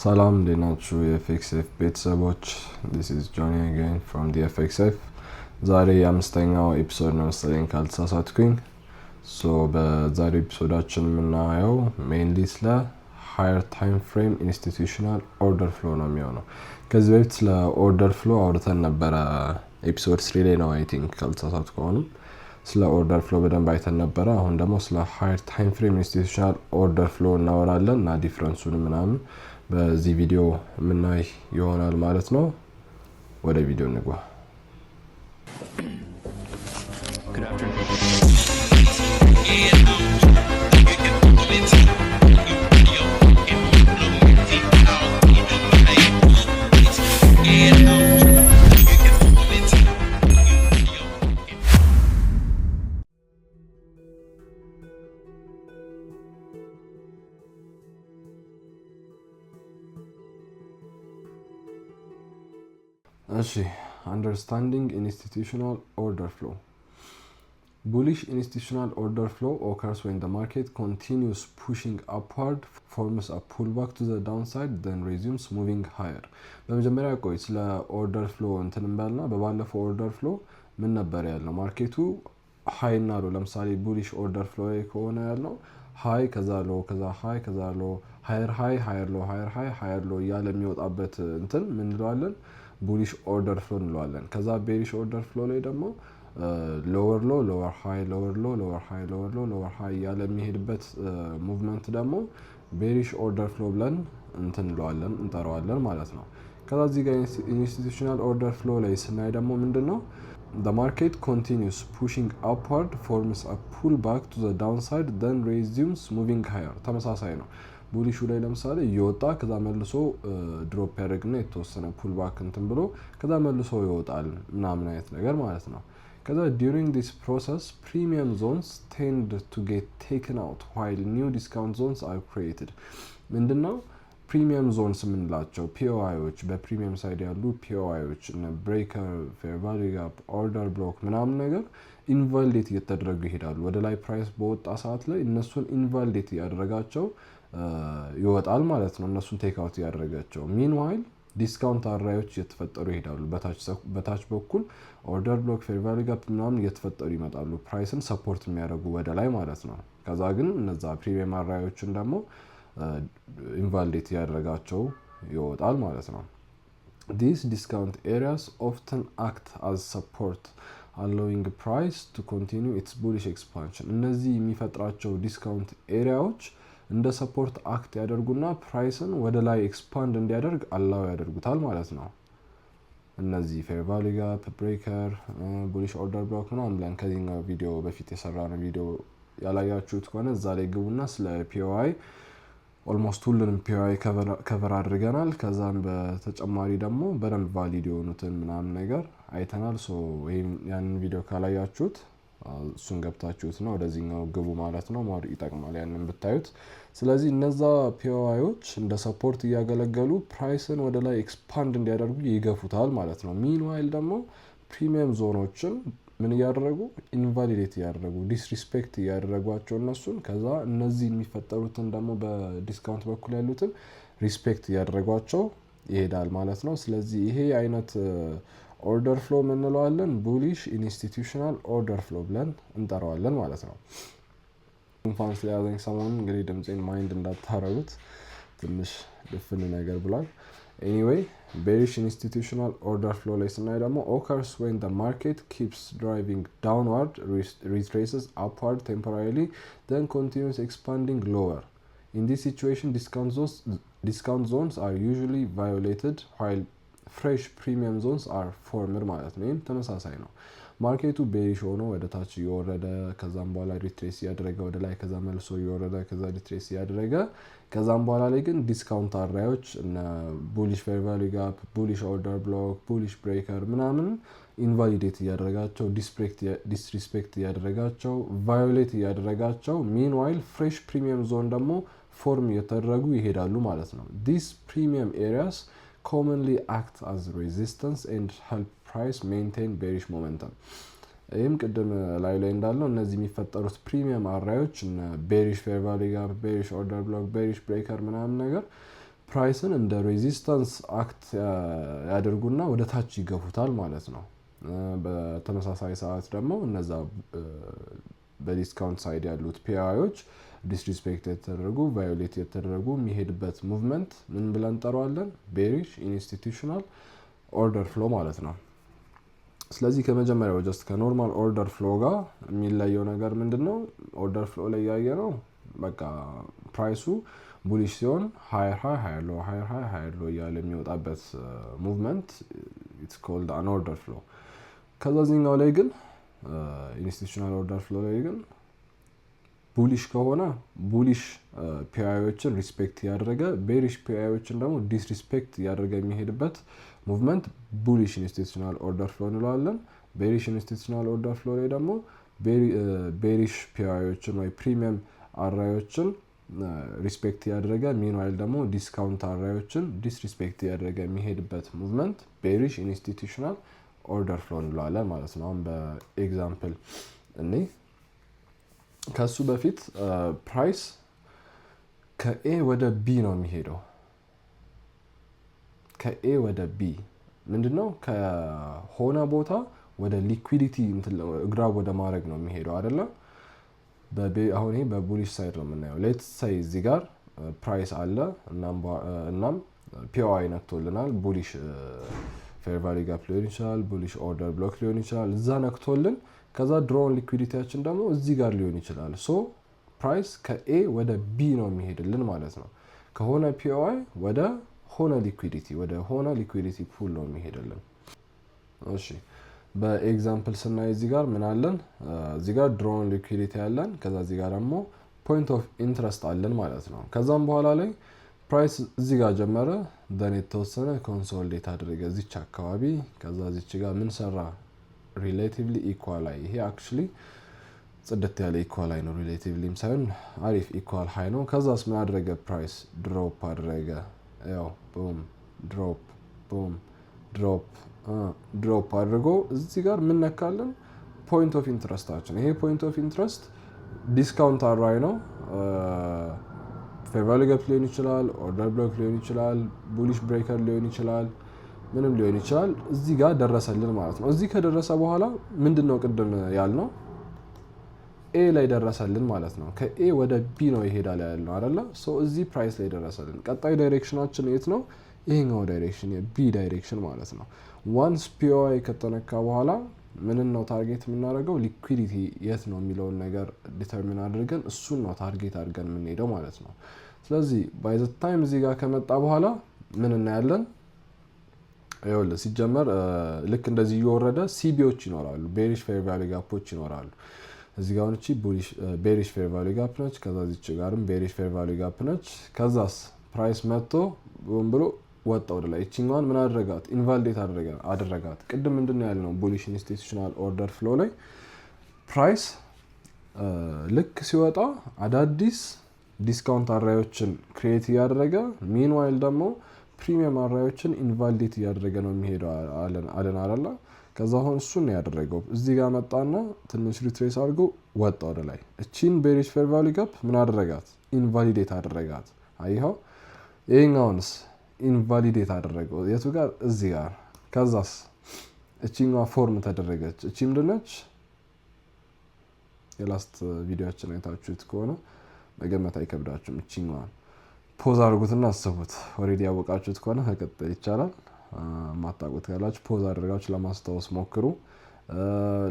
ሰላም እንዴት ናችሁ የኤፍኤክስኤፍ ቤተሰቦች? this is Johnny again from the FXF። ዛሬ የአምስተኛው ኤፒሶድ ነው መሰለኝ ካልተሳሳትኩኝ። በዛሬ ኤፒሶዳችን የምናየው ሜይንሊ ስለ higher time frame institutional order flow ነው የሚሆነው። ከዚህ በፊት ስለ order flow አውርተን ነበረ ኤፒሶድ 3 ላይ ነው አይ ቲንክ ካልተሳሳትኩ። ስለ order flow በደንብ አይተን ነበረ። አሁን ደግሞ ስለ higher time frame institutional order flow እናወራለን እና ዲፈረንሱን ምናምን በዚህ ቪዲዮ ምናይ ይሆናል ማለት ነው። ወደ ቪዲዮ እንግባ። Understanding institutional order flow. Bullish institutional order flow occurs when the market continues pushing upward, forms a pullback to the downside, then resumes moving higher. በመጀመሪያ ቆይ ስለ order flow እንትን እንበልና በባለፈው order flow ምን ነበር ያለው? ማርኬቱ ሃይ እና ሎ፣ ለምሳሌ bullish order flow ከሆነ ያለው ሃይ ከዛ ሎ ከዛ ሃይ ከዛ ሎ ሃየር ሃይ ሃየር ሎ ሃየር ሃይ ሃየር ሎ ያለ የሚወጣበት እንትን ምን እንለዋለን? bullish order flow እንለዋለን። ከዛ bearish order flow ላይ ደግሞ lower low lower high lower low lower high lower low lower high ያለ የሚሄድበት ሙቭመንት ደግሞ bearish order flow ብለን እንጠራዋለን ማለት ነው። ከዛ እዚህ ጋር institutional order flow ላይ ስናይ ደግሞ ምንድነው? the market continues pushing upward, forms a pullback to the downside, then resumes moving higher። ተመሳሳይ ነው። ቡሊሹ ላይ ለምሳሌ እየወጣ ከዛ መልሶ ድሮፕ ያደርግና የተወሰነ ፑልባክ እንትን ብሎ ከዛ መልሶ ይወጣል ምናምን አይነት ነገር ማለት ነው። ከዛ during this process premium zones tend to get taken out while new discount zones are created። ምንድነው ፕሪሚየም ዞንስ የምንላቸው? ፒኦአይዎች፣ በፕሪሚየም ሳይድ ያሉ ፒኦአይዎች እነ ብሬከር፣ ፌር ቫልዩ ጋፕ፣ ኦርደር ብሎክ ምናምን ነገር ኢንቫሊዴት እየተደረጉ ይሄዳሉ። ወደ ላይ ፕራይስ በወጣ ሰዓት ላይ እነሱን ኢንቫሊዴት ያደረጋቸው ይወጣል ማለት ነው። እነሱን ቴክ አውት ያደረጋቸው። ሚንዋይል ዲስካውንት አራዮች እየተፈጠሩ ይሄዳሉ። በታች በኩል ኦርደር ብሎክ፣ ፌር ቫልዩ ጋፕ ምናምን እየተፈጠሩ ይመጣሉ፣ ፕራይስን ሰፖርት የሚያደርጉ ወደ ላይ ማለት ነው። ከዛ ግን እነዛ ፕሪሚየም አራዮችን ደግሞ ኢንቫሊዴት ያደረጋቸው ይወጣል ማለት ነው። These discount areas often act as support, allowing price to continue its bullish expansion። እነዚህ የሚፈጥራቸው ዲስካውንት ኤሪያዎች እንደ ሰፖርት አክት ያደርጉና ፕራይስን ወደ ላይ ኤክስፓንድ እንዲያደርግ አላው ያደርጉታል ማለት ነው። እነዚህ ፌር ቫልዩ ጋፕ፣ ብሬከር፣ ቡሊሽ ኦርደር ብሎክ ምናምን ብለን ከዚህኛው ቪዲዮ በፊት የሰራነው ቪዲዮ ያላያችሁት ከሆነ እዛ ላይ ግቡና ስለ ፒኦአይ ኦልሞስት ሁሉንም ፒኦአይ ከቨር አድርገናል። ከዛም በተጨማሪ ደግሞ በደንብ ቫሊድ የሆኑትን ምናምን ነገር አይተናል። ያንን ቪዲዮ ካላያችሁት እሱን ገብታችሁት ነው ወደዚህኛው ግቡ ማለት ነው። ሞር ይጠቅማል ያንን ብታዩት። ስለዚህ እነዛ ፒኦአይዎች እንደ ሰፖርት እያገለገሉ ፕራይስን ወደ ላይ ኤክስፓንድ እንዲያደርጉ ይገፉታል ማለት ነው። ሚንዋይል ደግሞ ፕሪሚየም ዞኖችን ምን እያደረጉ ኢንቫሊዴት እያደረጉ ዲስሪስፔክት እያደረጓቸው እነሱን፣ ከዛ እነዚህ የሚፈጠሩትን ደግሞ በዲስካውንት በኩል ያሉትን ሪስፔክት እያደረጓቸው ይሄዳል ማለት ነው። ስለዚህ ይሄ አይነት ኦርደር ፍሎ እንለዋለን ቡሊሽ ኢንስቲትዩሽናል ኦርደር ፍሎ ብለን እንጠራዋለን ማለት ነው። ጉንፋን ስለያዘኝ ሰሞኑን እንግዲህ ድምጼን ማይንድ እንዳታረጉት ትንሽ ድፍን ነገር ብሏል። ኤኒዌይ bearish institutional order flow ላይ ስናይ ደግሞ occurs when the market keeps driving downward, retraces upward temporarily, then continues expanding lower. In this situation discount zones are usually violated while fresh premium zones are formed ማለት ነው። ይህም ተመሳሳይ ነው። ማርኬቱ ቤሪሽ ሆኖ ወደ ታች እየወረደ ከዛም በኋላ ሪትሬስ እያደረገ ወደ ላይ ከዛ መልሶ እየወረደ ከዛ ሪትሬስ እያደረገ ከዛም በኋላ ላይ ግን ዲስካውንት አራዮች እና ቡሊሽ ፌር ቫልዩ ጋፕ፣ ቡሊሽ ኦርደር ብሎክ፣ ቡሊሽ ብሬከር ምናምን ኢንቫሊዴት እያደረጋቸው ዲስሪስፔክት እያደረጋቸው ቫዮሌት እያደረጋቸው ሚንዋይል ፍሬሽ ፕሪሚየም ዞን ደግሞ ፎርም እየተደረጉ ይሄዳሉ ማለት ነው። ዲስ ፕሪሚየም ኤሪያስ commonly act as resistance and help price maintain bearish momentum። ይህም ቅድም ላይ እንዳለው እነዚህ የሚፈጠሩት ፕሪሚየም አራዮች እና ቤሪሽ ፌር ቫልዩ ጋፕ፣ ቤሪሽ ኦርደር ብሎክ፣ ቤሪሽ ብሬከር ምናምን ነገር ፕራይስን እንደ ሬዚስታንስ አክት ያደርጉና ወደ ታች ይገፉታል ማለት ነው። በተመሳሳይ ሰዓት ደግሞ እነዛ በዲስካውንት ሳይድ ያሉት ፒአይዎች ዲስሪስፔክት የተደረጉ ቫዮሌት የተደረጉ የሚሄድበት ሙቭመንት ምን ብለን እንጠራዋለን? ቤሪሽ ኢንስቲቱሽናል ኦርደር ፍሎ ማለት ነው። ስለዚህ ከመጀመሪያው ጀስት ከኖርማል ኦርደር ፍሎ ጋር የሚለየው ነገር ምንድነው? ኦርደር ፍሎ ላይ ያየነው በቃ ፕራይሱ ቡሊሽ ሲሆን ሃየር ሃይ ሃየር ሎ ሃየር ሃይ ሃየር ሎ እያለ የሚወጣበት ሙቭመንት ኢትስ ኮልድ አን ኦርደር ፍሎ። ከዛኛው ላይ ግን ኢንስቲቱሽናል ኦርደር ፍሎ ላይ ግን ቡሊሽ ከሆነ ቡሊሽ ፒአይዎችን ሪስፔክት ያደረገ ቤሪሽ ፒአይዎችን ደግሞ ዲስሪስፔክት ያደረገ የሚሄድበት ሙቭመንት ቡሊሽ ኢንስቲቱሽናል ኦርደር ፍሎ እንለዋለን። ቤሪሽ ኢንስቲቱሽናል ኦርደር ፍሎ ላይ ደግሞ ቤሪሽ ፒአይዎችን ወይ ፕሪሚየም አራዮችን ሪስፔክት ያደረገ ሚንዋይል ደግሞ ዲስካውንት አራዮችን ዲስሪስፔክት ያደረገ የሚሄድበት ሙቭመንት ቤሪሽ ኢንስቲቱሽናል ኦርደር ፍሎ እንለዋለን ማለት ነው። አሁን በኤግዛምፕል እኔ ከሱ በፊት ፕራይስ ከኤ ወደ ቢ ነው የሚሄደው። ከኤ ወደ ቢ ምንድነው? ከሆነ ቦታ ወደ ሊኩዊዲቲ ግራ ወደ ማድረግ ነው የሚሄደው አይደለ? አሁን ይሄ በቡሊሽ ሳይድ ነው የምናየው። ሌትስ ሳይ እዚህ ጋር ፕራይስ አለ እናም ፒኦአይ ነክቶልናል። ቡሊሽ ፌር ቫልዩ ጋፕ ሊሆን ይችላል፣ ቡሊሽ ኦርደር ብሎክ ሊሆን ይችላል። እዛ ነክቶልን ከዛ ድሮውን ሊኩዊዲቲያችን ደግሞ እዚህ ጋር ሊሆን ይችላል። ሶ ፕራይስ ከኤ ወደ ቢ ነው የሚሄድልን ማለት ነው። ከሆነ ፒኦአይ ወደ ሆነ ሊኩዊዲቲ ወደ ሆነ ሊኩዊዲቲ ፑል ነው የሚሄድልን። እሺ በኤግዛምፕል ስናይ እዚህ ጋር ምን አለን? እዚህ ጋር ድሮውን ሊኩዊዲቲ አለን። ከዛ እዚህ ጋር ደግሞ ፖይንት ኦፍ ኢንትረስት አለን ማለት ነው። ከዛም በኋላ ላይ ፕራይስ እዚህ ጋር ጀመረ፣ ደን የተወሰነ ኮንሶሊዴት አድርገ እዚች አካባቢ። ከዛ እዚች ጋር ምን ሰራ? ሪሌቲቭሊ ኢኳል አይ። ይሄ አክቹሊ ጽድት ያለ ኢኳል አይ ነው፣ ሪሌቲቭሊም ሳይሆን አሪፍ ኢኳል ሃይ ነው። ከዛስ ምን አደረገ? ፕራይስ ድሮፕ አደረገ። ያው ቡም ድሮፕ ቡም ድሮፕ ድሮፕ አድርጎ እዚህ ጋር ምን ነካለን? ፖይንት ኦፍ ኢንትረስታችን። ይሄ ፖይንት ኦፍ ኢንትረስት ዲስካውንት አራይ ነው። ፌር ቫልዩ ጋፕ ሊሆን ይችላል፣ ኦርደር ብሎክ ሊሆን ይችላል፣ ቡሊሽ ብሬከር ሊሆን ይችላል፣ ምንም ሊሆን ይችላል። እዚህ ጋር ደረሰልን ማለት ነው። እዚህ ከደረሰ በኋላ ምንድነው ቅድም ያልነው? ኤ ላይ ደረሰልን ማለት ነው። ከኤ ወደ ቢ ነው ይሄዳል ያልነው አይደለ? ሶ እዚህ ፕራይስ ላይ ደረሰልን። ቀጣይ ዳይሬክሽናችን የት ነው? ይሄኛው ዳይሬክሽን የቢ ዳይሬክሽን ማለት ነው። ዋንስ ፒኦአይ ከተነካ በኋላ ምንን ነው ታርጌት የምናደርገው? ሊኩዊዲቲ የት ነው የሚለውን ነገር ዲተርሚን አድርገን እሱን ነው ታርጌት አድርገን የምንሄደው ማለት ነው። ስለዚህ ባይ ዘ ታይም እዚህ ጋር ከመጣ በኋላ ምን እናያለን? ይኸውልህ ሲጀመር ልክ እንደዚህ እየወረደ ሲቢዎች ይኖራሉ፣ ቤሪሽ ፌር ቫልዩ ጋፖች ይኖራሉ። እዚህ ጋር እቺ ቤሪሽ ፌር ቫልዩ ጋፕ ነች። ከዛ እዚች ጋርም ቤሪሽ ፌር ቫልዩ ጋፕ ነች። ከዛስ ፕራይስ መጥቶ ብሎ ወጣ ወደ ላይ። እቺኛዋን ምን አደረጋት? ኢንቫሊዴት አደረጋት። ቅድም ምንድነው ያልነው? ቡሊሽ ኢንስቲቱሽናል ኦርደር ፍሎ ላይ ፕራይስ ልክ ሲወጣ አዳዲስ ዲስካውንት አራዮችን ክሬት እያደረገ ሚንዋይል ደግሞ ፕሪሚየም አራዮችን ኢንቫሊዴት እያደረገ ነው የሚሄደው አለን አላላ። ከዛ አሁን እሱን ነው ያደረገው። እዚህ ጋር መጣና ትንሽ ሪትሬስ አድርጎ ወጣ ወደ ላይ። እቺን ቤሪሽ ፌር ቫልዩ ጋፕ ምን አደረጋት? ኢንቫሊዴት አደረጋት። አይኸው ይሄኛውንስ ኢንቫሊዴት አደረገው። የቱ ጋር? እዚህ ጋር። ከዛስ እቺኛዋ ፎርም ተደረገች። እቺ ምንድነች? የላስት ቪዲዮአችን አይታችሁት ከሆነ መገመት አይከብዳችሁም። እቺኛዋን ፖዝ አድርጉትና አስቡት። ኦሬዲ ያወቃችሁት ከሆነ መቀጠል ይቻላል። ማታውቁት ካላችሁ ፖዝ አድርጋችሁ ለማስታወስ ሞክሩ።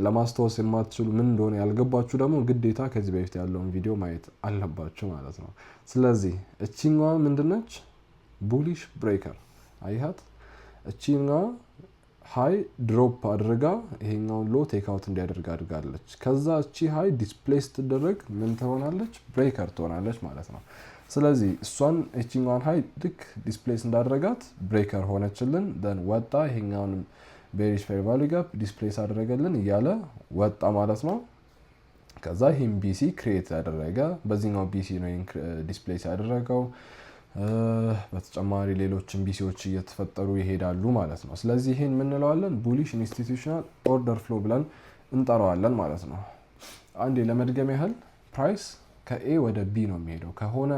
ለማስታወስ የማትችሉ ምን እንደሆነ ያልገባችሁ ደግሞ ግዴታ ከዚህ በፊት ያለውን ቪዲዮ ማየት አለባችሁ ማለት ነው። ስለዚህ እቺኛዋ ምንድነች? ቡሊሽ ብሬከር። አይሃት እቺኛዋ ሃይ ድሮፕ አድርጋ ይሄኛውን ሎ ቴክ አውት እንዲያደርግ አድርጋለች። ከዛ እቺ ሃይ ዲስፕሌስ ትደረግ ምን ትሆናለች? ብሬከር ትሆናለች ማለት ነው። ስለዚህ እሷን እቺኛዋን ሃይ ልክ ዲስፕሌስ እንዳደረጋት ብሬከር ሆነችልን። ደን ወጣ። ይሄኛውን ቤሪሽ ፌር ቫልዩ ጋፕ ዲስፕሌስ አደረገልን እያለ ወጣ ማለት ነው። ከዛ ይሄን ቢሲ ክሬት ያደረገ በዚህኛው ቢሲ ነው ዲስፕሌስ ያደረገው። በተጨማሪ ሌሎችም ቢሲዎች እየተፈጠሩ ይሄዳሉ ማለት ነው። ስለዚህ ይሄን ምን እንለዋለን? ቡሊሽ ኢንስቲቱሽናል ኦርደር ፍሎ ብለን እንጠራዋለን ማለት ነው። አንዴ ለመድገም ያህል ፕራይስ ከኤ ወደ ቢ ነው የሚሄደው። ከሆነ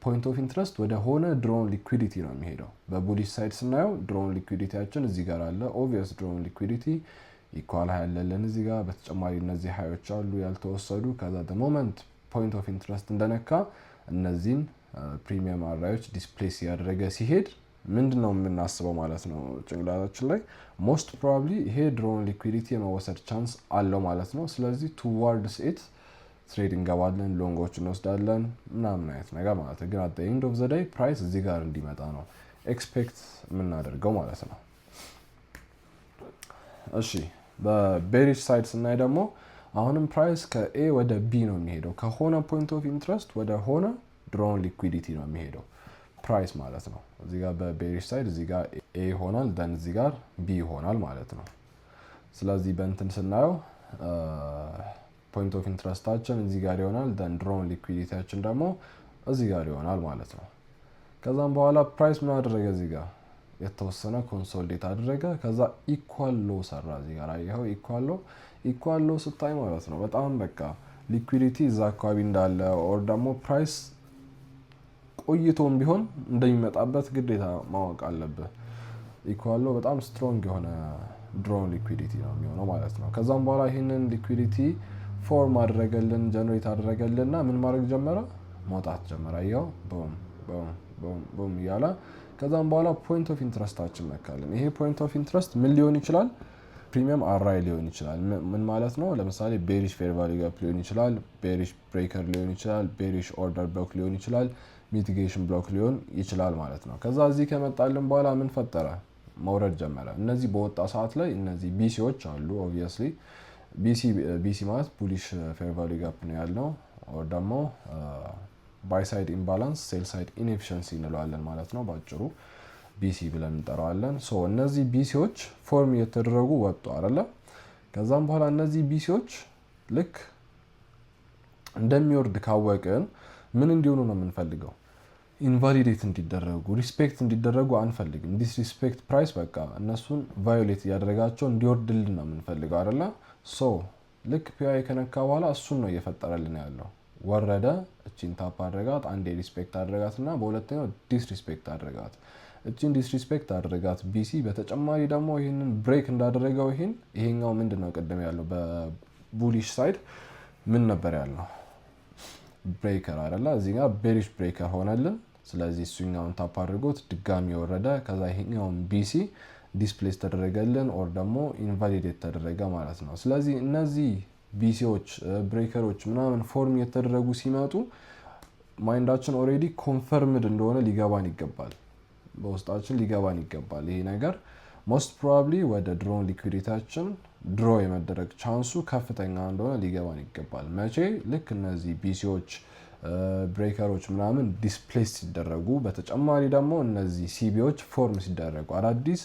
ፖይንት ኦፍ ኢንትረስት ወደ ሆነ ድሮን ሊኩዊዲቲ ነው የሚሄደው። በቡሊሽ ሳይድ ስናየው ድሮን ሊኩዊዲቲያችን እዚህ ጋር አለ። ኦብቪየስ ድሮን ሊኩዊዲቲ ኢኳል ሃይ ያለልን እዚህ ጋር። በተጨማሪ እነዚህ ሃዮች አሉ ያልተወሰዱ። ከዛ the moment ፖይንት ኦፍ ኢንትረስት እንደነካ እነዚህን ፕሪሚየም አራዮች ዲስፕሌስ ያደረገ ሲሄድ ምንድነው የምናስበው ማለት ነው ጭንቅላታችን ላይ ሞስት ፕሮባብሊ ይሄ ድሮን ሊኩዊዲቲ የመወሰድ ቻንስ አለው ማለት ነው። ስለዚህ ቱዋርድስ ኢት ትሬድ እንገባለን፣ ሎንጎች እንወስዳለን ምናምን አይነት ነገር ማለት ነው። ግን at the end of the day ፕራይስ እዚህ ጋር እንዲመጣ ነው ኤክስፔክት የምናደርገው ማለት ነው። እሺ በቤሪሽ ሳይድ ስናይ ደግሞ አሁንም ፕራይስ ከኤ ወደ ቢ ነው የሚሄደው። ከሆነ ፖይንት ኦፍ ኢንትረስት ወደ ሆነ ድሮን ሊኩዊዲቲ ነው የሚሄደው ፕራይስ ማለት ነው። እዚህ ጋር በቤሪሽ ሳይድ እዚህ ጋር ኤ ይሆናል፣ ደን እዚህ ጋር ቢ ይሆናል ማለት ነው። ስለዚህ በእንትን ስናየው ፖይንት ኦፍ ኢንትረስታችን እዚህ ጋር ይሆናል፣ ደን ድሮን ሊኩዊዲቲያችን ደግሞ እዚህ ጋር ይሆናል ማለት ነው። ከዛም በኋላ ፕራይስ ምን አደረገ? እዚህ ጋር የተወሰነ ኮንሶሊዴት አደረገ። ከዛ ኢኳል ሎ ሰራ። እዚህ ጋር አየኸው ኢኳል ሎ ስታይ ማለት ነው በጣም በቃ ሊኩዊዲቲ እዛ አካባቢ እንዳለ ኦር ደግሞ ፕራይስ ቆይቶም ቢሆን እንደሚመጣበት ግዴታ ማወቅ አለብህ። ኢኳል ሎ በጣም ስትሮንግ የሆነ ድሮን ሊኩዊዲቲ ነው የሚሆነው ማለት ነው። ከዛም በኋላ ይህንን ሊኩዊዲቲ ፎርም አደረገልን፣ ጀነሬት አደረገልንና ምን ማድረግ ጀመረ? መውጣት ጀመረ። አየኸው ቦም ቦም ቦም ቦም እያለ ከዛም በኋላ ፖይንት ኦፍ ኢንትረስታችን መካለን። ይሄ ፖይንት ኦፍ ኢንትረስት ምን ሊሆን ይችላል? ፕሪሚየም አራይ ሊሆን ይችላል። ምን ማለት ነው? ለምሳሌ ቤሪሽ ፌር ቫልዩ ጋፕ ሊሆን ይችላል፣ ቤሪሽ ብሬከር ሊሆን ይችላል፣ ቤሪሽ ኦርደር ብሎክ ሊሆን ይችላል፣ ሚቲጌሽን ብሎክ ሊሆን ይችላል ማለት ነው። ከዛ እዚህ ከመጣልን በኋላ ምን ፈጠረ? መውረድ ጀመረ። እነዚህ በወጣ ሰዓት ላይ እነዚህ ቢሲዎች አሉ። ኦብቪየስሊ ቢሲ ማለት ቡሊሽ ፌር ቫልዩ ጋፕ ነው ያልነው፣ ኦር ደግሞ ባይ ሳይድ ኢምባላንስ ሴል ሳይድ ኢንኤፊሽንሲ እንለዋለን ማለት ነው። ባጭሩ ቢሲ ብለን እንጠራዋለን። ሶ እነዚህ ቢሲዎች ፎርም እየተደረጉ ወጡ አይደለ? ከዛም በኋላ እነዚህ ቢሲዎች ልክ እንደሚወርድ ካወቅን ምን እንዲሆኑ ነው የምንፈልገው? ኢንቫሊዴት እንዲደረጉ፣ ሪስፔክት እንዲደረጉ አንፈልግም። ዲስሪስፔክት ፕራይስ በቃ እነሱን ቫዮሌት እያደረጋቸው እንዲወርድልን ነው የምንፈልገው አይደለ? ሶ ልክ ፒአይ ከነካ በኋላ እሱን ነው እየፈጠረልን ያለው። ወረደ፣ እቺን ታፕ አድረጋት፣ አንዴ ሪስፔክት አድረጋት እና በሁለተኛው ዲስሪስፔክት አድረጋት። እቺን ዲስሪስፔክት አድረጋት ቢሲ። በተጨማሪ ደግሞ ይህንን ብሬክ እንዳደረገው ይሄኛው ምንድን ነው ቅድም ያለው በቡሊሽ ሳይድ ምን ነበር ያለው? ብሬከር አይደለ? እዚህ ጋር ቤሪሽ ብሬከር ሆነልን። ስለዚህ እሱኛውን ታፕ አድርጎት ድጋሚ ወረደ። ከዛ ይሄኛውን ቢሲ ዲስፕሌስ ተደረገልን ኦር ደግሞ ኢንቫሊዴት ተደረገ ማለት ነው። ስለዚህ እነዚህ ቢሲዎች ብሬከሮች ምናምን ፎርም የተደረጉ ሲመጡ ማይንዳችን ኦልሬዲ ኮንፈርምድ እንደሆነ ሊገባን ይገባል፣ በውስጣችን ሊገባን ይገባል። ይሄ ነገር ሞስት ፕሮባብሊ ወደ ድሮን ሊኩዊዲቲያችን ድሮ የመደረግ ቻንሱ ከፍተኛ እንደሆነ ሊገባን ይገባል። መቼ? ልክ እነዚህ ቢሲዎች ብሬከሮች ምናምን ዲስፕሌስ ሲደረጉ፣ በተጨማሪ ደግሞ እነዚህ ሲቢዎች ፎርም ሲደረጉ፣ አዳዲስ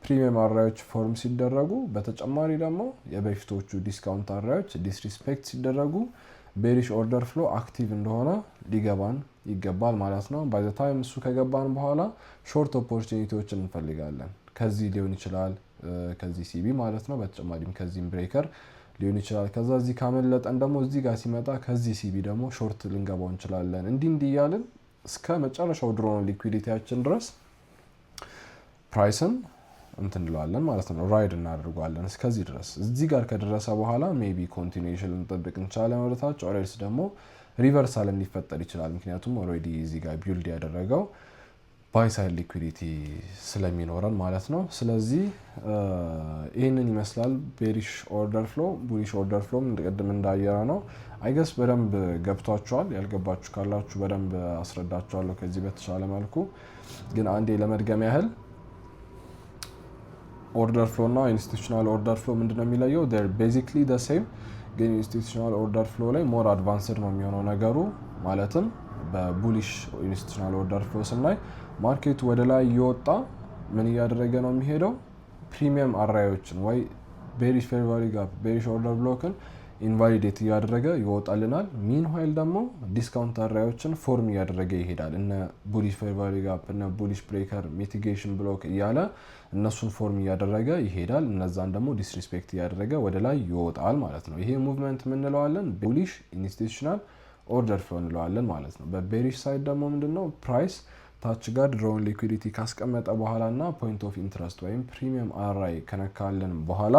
ፕሪሚየም አራዮች ፎርም ሲደረጉ፣ በተጨማሪ ደግሞ የበፊቶቹ ዲስካውንት አራዮች ዲስሪስፔክት ሲደረጉ ቤሪሽ ኦርደር ፍሎ አክቲቭ እንደሆነ ሊገባን ይገባል ማለት ነው። ባይ ዘ ታይም እሱ ከገባን በኋላ ሾርት ኦፖርቹኒቲዎችን እንፈልጋለን። ከዚህ ሊሆን ይችላል፣ ከዚህ ሲቢ ማለት ነው። በተጨማሪም ከዚህም ብሬከር ሊሆን ይችላል። ከዛ እዚህ ካመለጠን ደግሞ እዚህ ጋር ሲመጣ ከዚህ ሲቢ ደግሞ ሾርት ልንገባው እንችላለን። እንዲህ እያልን እስከ መጨረሻው ድሮን ሊኩዊዲቲያችን ድረስ ፕራይስን እንትንለዋለን ማለት ነው። ራይድ እናደርጓለን እስከዚህ ድረስ። እዚህ ጋር ከደረሰ በኋላ ሜቢ ኮንቲኒዩሽን ልንጠብቅ እንችላለን ወደታች፣ ኦሬልስ ደግሞ ሪቨርሳል ሊፈጠር ይችላል። ምክንያቱም ኦልሬዲ እዚህ ጋር ቢልድ ያደረገው ባይ ሳይድ ሊኩዊዲቲ ስለሚኖረን ማለት ነው። ስለዚህ ይህንን ይመስላል ቤሪሽ ኦርደር ፍሎ። ቡሊሽ ኦርደር ፍሎ ቅድም እንዳየራ ነው። አይገስ በደንብ ገብቷቸዋል። ያልገባችሁ ካላችሁ በደንብ አስረዳችኋለሁ ከዚህ በተሻለ መልኩ። ግን አንዴ ለመድገም ያህል ኦርደር ፍሎ እና ኢንስቲቱሽናል ኦርደር ፍሎ ምንድነው የሚለየው? ዴር ቤዚክሊ ዘ ሴም፣ ግን ኢንስቲቱሽናል ኦርደር ፍሎ ላይ ሞር አድቫንስድ ነው የሚሆነው ነገሩ። ማለትም በቡሊሽ ኢንስቲቱሽናል ኦርደር ፍሎ ስናይ ማርኬቱ ወደ ላይ እየወጣ ምን እያደረገ ነው የሚሄደው? ፕሪሚየም አራዮችን ወይ ቤሪሽ ፌር ቫልዩ ጋፕ፣ ቤሪሽ ኦርደር ብሎክን ኢንቫሊዴት እያደረገ ይወጣልናል። ሚንዋይል ደግሞ ዲስካውንት አራዮችን ፎርም እያደረገ ይሄዳል። እነ ቡሊሽ ፌር ቫልዩ ጋፕ፣ እነ ቡሊሽ ብሬከር፣ ሚቲጌሽን ብሎክ እያለ እነሱን ፎርም እያደረገ ይሄዳል። እነዛን ደግሞ ዲስሪስፔክት እያደረገ ወደ ላይ ይወጣል ማለት ነው። ይሄ ሙቭመንት የምንለዋለን ቡሊሽ ኢንስቲቱሽናል ኦርደር ፍሎ እንለዋለን ማለት ነው። በቤሪሽ ሳይድ ደግሞ ምንድነው ፕራይስ ታች ጋር ድሮውን ሊኩዊዲቲ ካስቀመጠ በኋላ እና ፖይንት ኦፍ ኢንትረስት ወይም ፕሪሚየም አርአይ ከነካልን በኋላ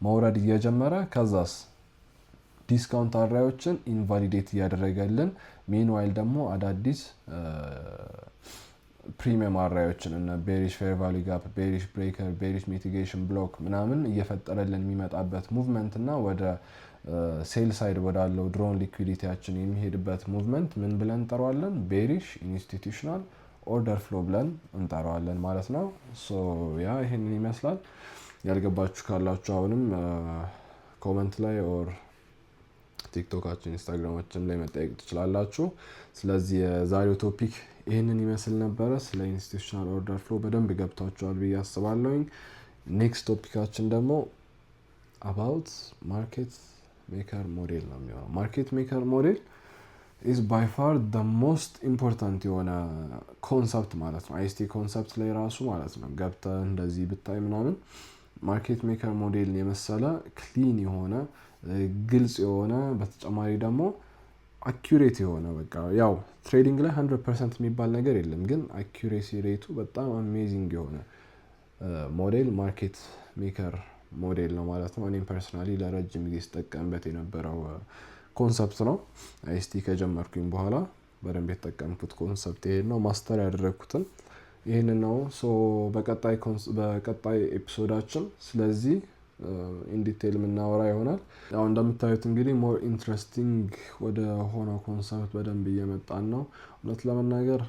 መውረድ እየጀመረ ከዛስ ዲስካውንት አርአዮችን ኢንቫሊዴት እያደረገልን ሜንዋይል ደግሞ አዳዲስ ፕሪሚየም አርአዮችን እና ቤሪሽ ፌር ቫልዩ ጋፕ፣ ቤሪሽ ብሬከር፣ ቤሪሽ ሚቲጌሽን ብሎክ ምናምን እየፈጠረልን የሚመጣበት ሙቭመንት እና ወደ ሴል ሳይድ ወዳለው ድሮን ሊኩዊዲቲያችን የሚሄድበት ሙቭመንት ምን ብለን እንጠራዋለን? ቤሪሽ ኢንስቲቱሽናል ኦርደር ፍሎ ብለን እንጠራዋለን ማለት ነው። ሶ ያ ይሄንን ይመስላል። ያልገባችሁ ካላችሁ አሁንም ኮመንት ላይ ኦር ቲክቶካችን ኢንስታግራማችን ላይ መጠየቅ ትችላላችሁ። ስለዚህ የዛሬው ቶፒክ ይህንን ይመስል ነበረ። ስለ ኢንስቲቱሽናል ኦርደር ፍሎ በደንብ ገብታችኋል ብዬ አስባለሁኝ። ኔክስት ቶፒካችን ደግሞ አባውት ማርኬት ሜከር ሞዴል ነው የሚሆነው። ማርኬት ሜከር ሞዴል ኢዝ ባይ ፋር ደ ሞስት ኢምፖርታንት የሆነ ኮንሰፕት ማለት ነው። አይኤስቲ ኮንሰፕት ላይ ራሱ ማለት ነው ገብተህ እንደዚህ ብታይ ምናምን ማርኬት ሜከር ሞዴልን የመሰለ ክሊን የሆነ ግልጽ የሆነ በተጨማሪ ደግሞ አኩሬት የሆነ በቃ ያው ትሬዲንግ ላይ 100% የሚባል ነገር የለም፣ ግን አኩሬሲ ሬቱ በጣም አሜዚንግ የሆነ ሞዴል ማርኬት ሜከር ሞዴል ነው ማለት ነው። እኔም ፐርሰናሊ ለረጅም ጊዜ ስጠቀምበት የነበረው ኮንሰፕት ነው። አይኤስቲ ከጀመርኩኝ በኋላ በደንብ የተጠቀምኩት ኮንሰፕት ይሄን ነው። ማስተር ያደረግኩትን ይሄን ነው። ሶ በቀጣይ ኤፒሶዳችን ስለዚህ ኢን ዲቴል የምናወራ ይሆናል። ያው እንደምታዩት እንግዲህ ሞር ኢንትረስቲንግ ወደ ሆነው ኮንሰፕት በደንብ እየመጣን ነው። እውነት ለመናገር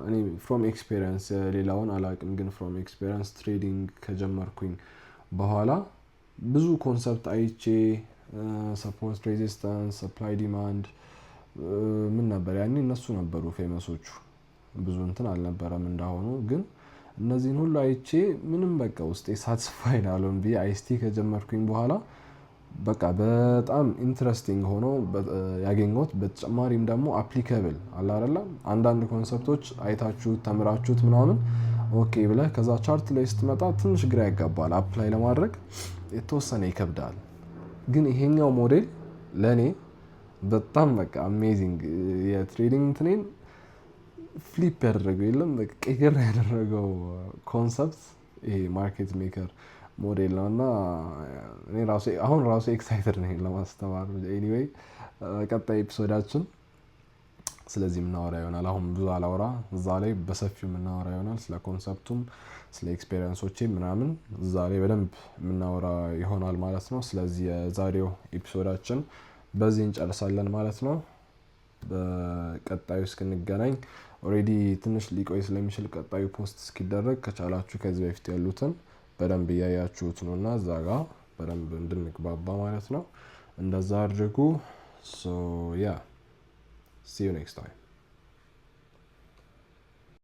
እኔ ፍሮም ኤክስፔሪየንስ ሌላውን አላውቅም፣ ግን ፍሮም ኤክስፔሪየንስ ትሬዲንግ ከጀመርኩኝ በኋላ ብዙ ኮንሰፕት አይቼ ሰፖርት፣ ሬዚስታንስ፣ ሰፕላይ፣ ዲማንድ ምን ነበር ያኔ እነሱ ነበሩ ፌመሶቹ። ብዙ እንትን አልነበረም እንዳሆኑ፣ ግን እነዚህን ሁሉ አይቼ ምንም በቃ ውስጤ ሳትስፋይድ አልሆን ብዬ አይኤስቲ ከጀመርኩኝ በኋላ በቃ በጣም ኢንትረስቲንግ ሆኖ ያገኘሁት። በተጨማሪም ደግሞ አፕሊካብል አለ አይደለ፣ አንዳንድ ኮንሰፕቶች አይታችሁት ተምራችሁት ምናምን ኦኬ ብለህ ከዛ ቻርት ላይ ስትመጣ ትንሽ ግራ ያጋባል፣ አፕላይ ለማድረግ የተወሰነ ይከብዳል። ግን ይሄኛው ሞዴል ለኔ በጣም በቃ አሜዚንግ የትሬዲንግ እንትኔን ፍሊፕ ያደረገው የለም በቃ ቀየር ያደረገው ኮንሰፕት ይሄ ማርኬት ሜከር ሞዴል ነው እና እኔ አሁን ራሱ ኤክሳይትድ ነኝ ለማስተማር። ኤኒዌይ ቀጣይ ኤፒሶዳችን ስለዚህ የምናወራ ይሆናል። አሁን ብዙ አላወራ፣ እዛ ላይ በሰፊው የምናወራ ይሆናል። ስለ ኮንሰፕቱም ስለ ኤክስፔሪየንሶቼ ምናምን እዛ ላይ በደንብ የምናወራ ይሆናል ማለት ነው። ስለዚህ የዛሬው ኤፒሶዳችን በዚህ እንጨርሳለን ማለት ነው። በቀጣዩ እስክንገናኝ ኦልሬዲ ትንሽ ሊቆይ ስለሚችል ቀጣዩ ፖስት እስኪደረግ ከቻላችሁ ከዚህ በፊት ያሉትን በደንብ እያያችሁት ነው እና እዛ ጋር በደንብ እንድንግባባ ማለት ነው እንደዛ አድርጉ። ሶ ያ see you next time.